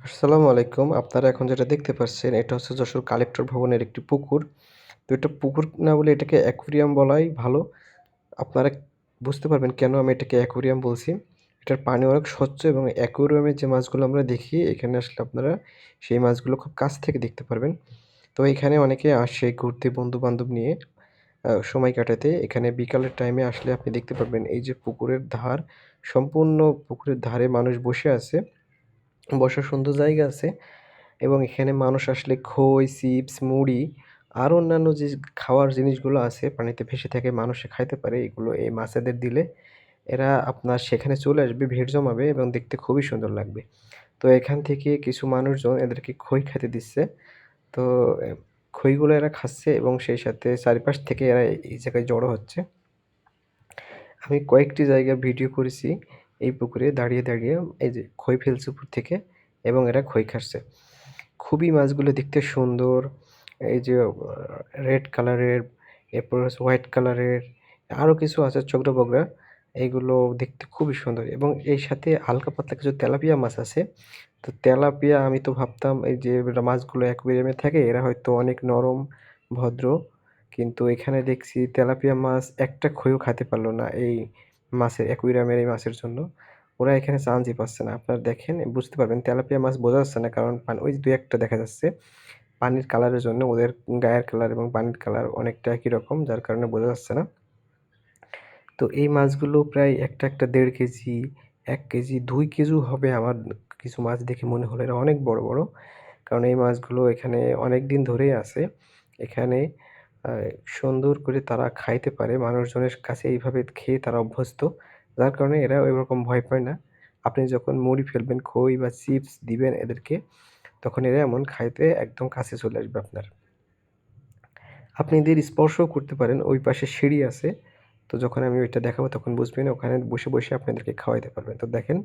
আসসালামু আলাইকুম। আপনারা এখন যেটা দেখতে পাচ্ছেন এটা হচ্ছে যশোর কালেক্টর ভবনের একটি পুকুর। তো এটা পুকুর না বলে এটাকে অ্যাকুয়ারিয়াম বলাই ভালো। আপনারা বুঝতে পারবেন কেন আমি এটাকে অ্যাকুয়ারিয়াম বলছি। এটার পানি অনেক স্বচ্ছ এবং অ্যাকুয়ারিয়ামে যে মাছগুলো আমরা দেখি এখানে আসলে আপনারা সেই মাছগুলো খুব কাছ থেকে দেখতে পারবেন। তো এখানে অনেকে আসে ঘুরতে বন্ধু-বান্ধব নিয়ে সময় কাটাতে। এখানে বিকালের টাইমে আসলে আপনি দেখতে পারবেন এই যে পুকুরের ধার, সম্পূর্ণ পুকুরের ধারে মানুষ বসে আছে। বসার সুন্দর জায়গা আছে। এবং এখানে মানুষ আসলে খই, চিপস, মুড়ি আর অন্যান্য যে খাওয়ার জিনিসগুলো আছে পানিতে ভেসে থাকে মানুষে খাইতে পারে এগুলো এই মাছেদের দিলে এরা আপনার সেখানে চলে আসবে, ভিড় জমাবে এবং দেখতে খুবই সুন্দর লাগবে। তো এখান থেকে কিছু মানুষজন এদেরকে খই খেতে দিচ্ছে। তো এ খইগুলো এরা খাচ্ছে এবং সেই সাথে চারিপাশ থেকে এরা এই জায়গায় জড়ো হচ্ছে। আমি কয়েকটি জায়গায় ভিডিও করেছি এই পুকুরে দাঁড়িয়ে এই যে খই ফেলছে উপর থেকে এবং এরা খই খাচ্ছে। খুবই মাছগুলো দেখতে সুন্দর। এই যে রেড কালারের, এরপর হচ্ছে হোয়াইট কালারের, আরো কিছু আছে চোগড়া-বগড়া। এইগুলো দেখতে খুবই সুন্দর এবং এর সাথে হালকা পাতলা কিছু তেলাপিয়া মাছ আছে। তো তেলাপিয়া আমি তো ভাবতাম এই যে মাছগুলো অ্যাকুয়ারিয়ামে থাকে এরা হয়তো অনেক নরম, ভদ্র। কিন্তু এখানে দেখছি তেলাপিয়া মাছ একটা খইও খাইতে পারল না এই মাছের অ্যাকুয়ারিয়ামের এই মাছের জন্য। ওরা এখানে চান্সই পাচ্ছে না। আপনারা দেখেন বুঝতে পারবেন তেলাপিয়া মাছ বোঝা যাচ্ছে না কারণ ওই ২-১ টা দেখা যাচ্ছে। পানির কালারের জন্য ওদের গায়ের কালার এবং পানির কালার অনেকটা একই রকম যার কারণে বোঝা যাচ্ছে না। তো এই মাছগুলো প্রায় একটা ১.৫ কেজি, ১ কেজি, ২ কেজিও হবে আমার কিছু মাছ দেখে মনে হলো এরা অনেক বড়। কারণ এই মাছগুলো এখানে অনেকদিন ধরেই আছে। এখানে আ সুন্দর করে তারা খাইতে পারে। মানুষজনের কাছে এইভাবে খেয়ে তারা অভ্যস্ত। যার কারণে এরা ওইরকম ভয় পায় না। আপনি যখন মুড়ি ফেলবেন, খই বা চিপস দিবেন এদেরকে, তখন এরা এমন খাইতে একদম কাছে চলে আসবে আপনার। আপনি এদের স্পর্শও করতে পারেন। ওই পাশে সিঁড়ি আছে। তো যখন আমি ওইটা দেখাবো তখন বুঝবেন ওখানে বসে আপনাদেরকে খাওয়াইতে পারবেন। তো দেখেন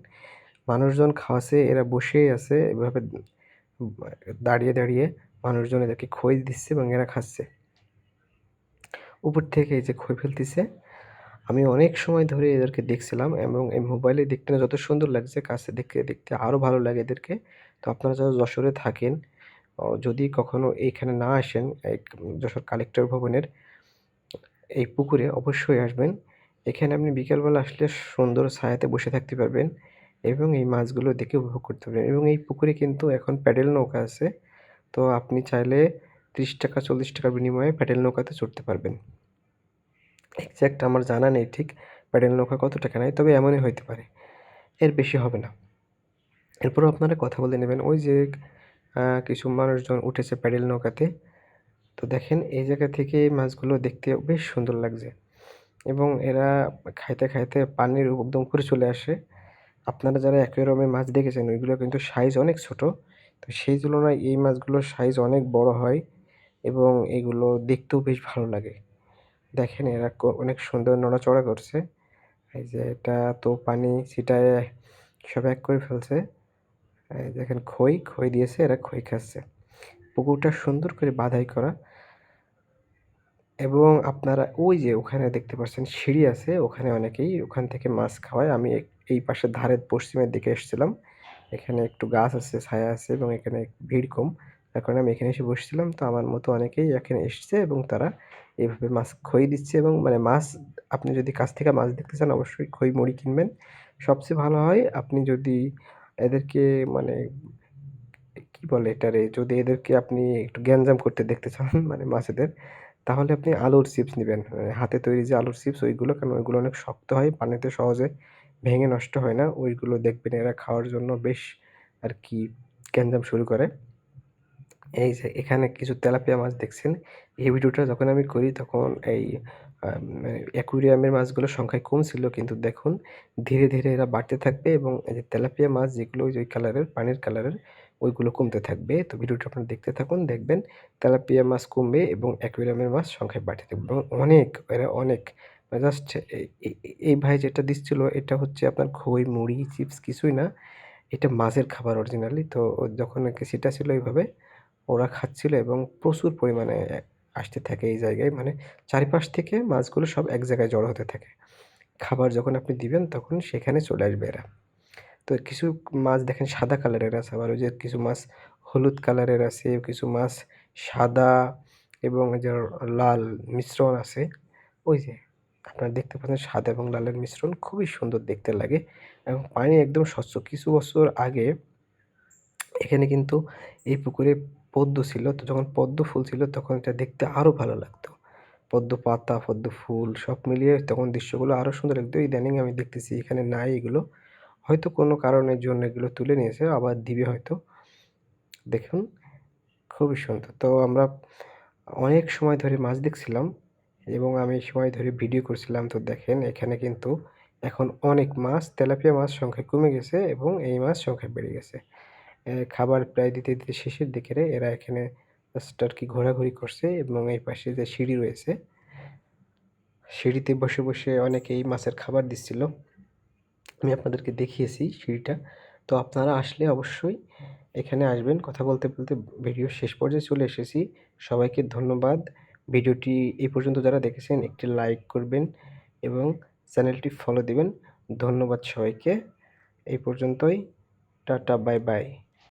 মানুষজন খাওয়াচ্ছে, এরা বসেই আছে এভাবে উম দাঁড়িয়ে মানুষজন এদেরকে খই দিচ্ছে এবং এরা খাচ্ছে। উপর থেকে এই যে খই ফেলতিছে। আমি অনেক সময় ধরে এদেরকে দেখছিলাম এবং এই মোবাইলে দেখতে না যত সুন্দর লাগছে, কাছে দেখতে আরো ভালো লাগে এদেরকে। তো আপনারা যারা যশোরে থাকেন, যদি কখনো এইখানে না আসেন, যশোর কালেক্টর ভবনের এই পুকুরে অবশ্যই আসবেন। এখানে আপনি বিকেলবেলা আসলে সুন্দর ছায়াতে বসে থাকতে পারবেন এবং এই মাছগুলো দেখে উপভোগ করতে পারবেন এবং এই পুকুরে কিন্তু এখন প্যাডেল নৌকা আছে। তো আপনি চাইলে ৳৩০ ৳৪০ বিনিময়ে প্যাডেল নৌকাতে চড়তে পারবেন। এক্সাক্ট আমার জানা নেই ঠিক প্যাডেল নৌকা কত টাকা নেয়, তবে এমনই হইতে পারে। এর বেশি হবে না। এরপরেও আপনারা কথা বলে নেবেন। ওই যে কিছু মানুষজন উঠেছে প্যাডেল নৌকাতে। তো দেখেন এই জায়গা থেকে এই মাছগুলো দেখতে বেশ সুন্দর লাগছে এবং এরা খাইতে পানির একদম উপরে চলে আসে। আপনারা যারা অ্যাকুয়ারিয়ামে মাছ দেখেছেন ওইগুলো কিন্তু সাইজ অনেক ছোট। তো সেই তুলনায় এই মাছগুলোর সাইজ অনেক বড় হয় এবং এগুলো দেখতেও বেশ ভালো লাগে। দেখেন এরা অনেক সুন্দর নড়াচড়া করছে। এই যে এটা তো পানি ছিটায়ে সব এক করে ফেলছে। এই দেখেন খই দিয়েছে এরা খই খাচ্ছে। পুকুরটা সুন্দর করে বাধাই করা এবং আপনারা ওই যে ওখানে দেখতে পাচ্ছেন সিঁড়ি আছে ওখানে অনেকেই ওখান থেকে মাছ খাওয়ায়। আমি এই পাশের ধারের পশ্চিমের দিকে এসছিলাম। এখানে একটু গাছ আছে, ছায়া আছে এবং এখানে ভিড় কম। যার কারণে আমি এখানে এসে বসছিলাম। তো আমার মতো অনেকেই এখানে এসছে এবং তারা এভাবে মাছ খই দিচ্ছে এবং মানে মাছ আপনি যদি কাছ থেকে মাছ দেখতে চান অবশ্যই খই মুড়ি কিনবেন। সবচেয়ে ভালো হয় আপনি যদি এদেরকে মানে কি বলে এটারে? যদি এদেরকে আপনি একটু গ্যাঞ্জাম করতে দেখতে চান মানে মাছেদের, তাহলে আপনি আলুর চিপস নিবেন। হাতে তৈরি যে আলুর চিপস ওইগুলো, কারণ ওইগুলো অনেক শক্ত হয়, পানিতে সহজে ভেঙে নষ্ট হয় না। ওইগুলো দেখবেন এরা খাওয়ার জন্য বেশ আরকি গ্যাঞ্জাম শুরু করে। এই যে এখানে কিছু তেলাপিয়া মাছ দেখছেন। এই ভিডিওটা যখন আমি করি তখন এই অ্যাকুরিয়ামের মাছগুলোর সংখ্যায় কম ছিল। কিন্তু দেখুন ধীরে এরা বাড়তে থাকবে এবং এই যে তেলাপিয়া মাছ যেগুলো ওই যে ওই কালারের, পানির কালারের ওইগুলো কমতে থাকবে। তো ভিডিওটা আপনারা দেখতে থাকুন। দেখবেন তেলাপিয়া মাছ কমবে এবং অ্যাকুরিয়ামের মাছ সংখ্যায় বাড়তে থাকবে এবং এরা অনেক জাস্ট এই ভাই যেটা দিচ্ছিল এটা হচ্ছে আপনার খই, মুড়ি, চিপস কিছুই না। এটা মাছের খাবার অরিজিনালি। তো যখন আরকি ছিটা ছিল এইভাবে ওরা খাচ্ছিল এবং প্রচুর পরিমাণে আসতে থাকে এই জায়গায়। মানে চারিপাশ থেকে মাছগুলো সব এক জায়গায় জড়ো হতে থাকে। খাবার যখন আপনি দিবেন তখন সেখানে চলে আসবে এরা। তো তো কিছু মাছ দেখেন সাদা কালারের আছে, আবার ওই যে কিছু মাছ হলুদ কালারের আছে, কিছু মাছ সাদা এবং এই যে লাল মিশ্রণ আছে। ওই যে আপনারা দেখতে পাচ্ছেন সাদা এবং লালের মিশ্রণ খুবই সুন্দর দেখতে লাগে এবং পানি একদম স্বচ্ছ। কিছু বছর আগে এখানে কিন্তু এই পুকুরে পদ্ম ছিল। তো যখন পদ্ম ফুল ছিল তখন এটা দেখতে আরো ভালো লাগতো। পদ্ম পাতা, পদ্ম ফুল সব মিলিয়ে তখন দৃশ্যগুলো আরো সুন্দর লাগতো। ইদানিং আমি দেখতেছি এখানে নাই এগুলো। হয়তো কোনো কারণের জন্য এগুলো তুলে নিয়েছে, আবার দিবে হয়তো। দেখুন খুবই সুন্দর। তো আমরা অনেক সময় ধরে মাছ দেখছিলাম এবং আমি এই সময় ধরে ভিডিও করছিলাম। তো দেখেন এখানে কিন্তু এখন অনেক মাছ, তেলাপিয়া মাছ সংখ্যা কমে গেছে এবং এই মাছ সংখ্যা বেড়ে গেছে। খাবার প্রায় দিতে, দিতে শেষের দিকে এরা এখানে জাস্ট আরকি ঘোরাঘুরি করছে এবং এই পাশে যে সিঁড়ি রয়েছে, সিঁড়িতে বসে, বসে অনেকেই মাছের খাবার দিচ্ছিল। আমি আপনাদেরকে দেখিয়েছি সিঁড়িটা। তো আপনারা আসলে অবশ্যই এখানে আসবেন। কথা বলতে, বলতে ভিডিও শেষ পর্যায়ে চলে এসেছি। সবাইকে ধন্যবাদ। ভিডিওটি এই পর্যন্ত যারা দেখেছেন একটি লাইক করবেন এবং চ্যানেলটি ফলো দিবেন। ধন্যবাদ সবাইকে। এই পর্যন্তই। Tata bye bye.